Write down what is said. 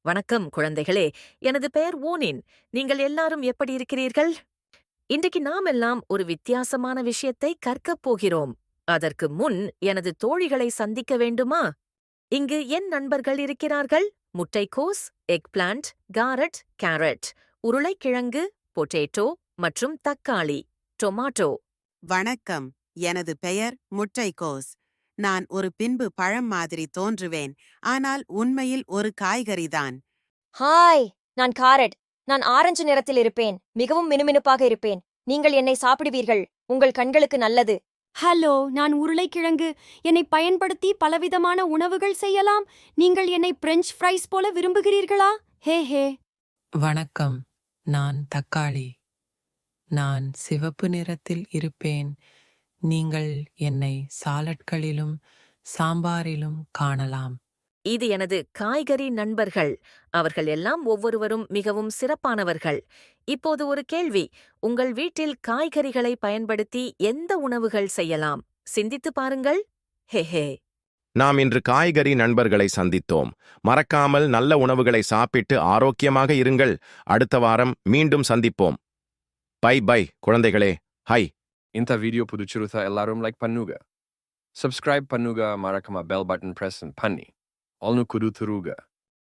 வணக்கம் குழந்தைகளே. எனது பெயர் ஓனின். நீங்கள் எல்லாரும் எப்படி இருக்கிறீர்கள்? இன்றைக்கு நாம் எல்லாம் ஒரு வித்தியாசமான விஷயத்தை கற்கப் போகிறோம். அதற்கு முன் எனது தோழிகளை சந்திக்க வேண்டுமா? இங்கு என் நண்பர்கள் இருக்கிறார்கள். முட்டைக்கோஸ், எக் பிளான்ட், காரட், கேரட், உருளைக்கிழங்கு, பொட்டேட்டோ மற்றும் தக்காளி, டொமாட்டோ. வணக்கம், எனது பெயர் முட்டைக்கோஸ். நான் ஒரு பின்பு பழம் மாதிரி தோன்றுவேன், ஆனால் உண்மையில் ஒரு காய்கறிதான். ஹாய், நான் காரட். நான் ஆரஞ்சு நிறத்தில் இருப்பேன், மிகவும் மினுமினுப்பாக இருப்பேன். நீங்கள் என்னை சாப்பிடுவீர்கள், உங்கள் கண்களுக்கு நல்லது. ஹலோ, நான் உருளைக்கிழங்கு. என்னை பயன்படுத்தி பலவிதமான உணவுகள் செய்யலாம். நீங்கள் என்னை பிரெஞ்ச் ஃப்ரைஸ் போல விரும்புகிறீர்களா? ஹே ஹே. வணக்கம், நான் தக்காளி. நான் சிவப்பு நிறத்தில் இருப்பேன். நீங்கள் என்னை சாலட்களிலும் சாம்பாரிலும் காணலாம். இது எனது காய்கறி நண்பர்கள். அவர்கள் எல்லாம் ஒவ்வொருவரும் மிகவும் சிறப்பானவர்கள். இப்போது ஒரு கேள்வி. உங்கள் வீட்டில் காய்கறிகளை பயன்படுத்தி எந்த உணவுகள் செய்யலாம்? சிந்தித்து பாருங்கள். ஹெஹே. நாம் இன்று காய்கறி நண்பர்களை சந்தித்தோம். மறக்காமல் நல்ல உணவுகளை சாப்பிட்டு ஆரோக்கியமாக இருங்கள். அடுத்த வாரம் மீண்டும் சந்திப்போம். பை பை குழந்தைகளே. High. Inta video puduchirutha ellarum like pannuga. Subscribe pannuga marakama bell button press and panni. Olnu kudu turuga.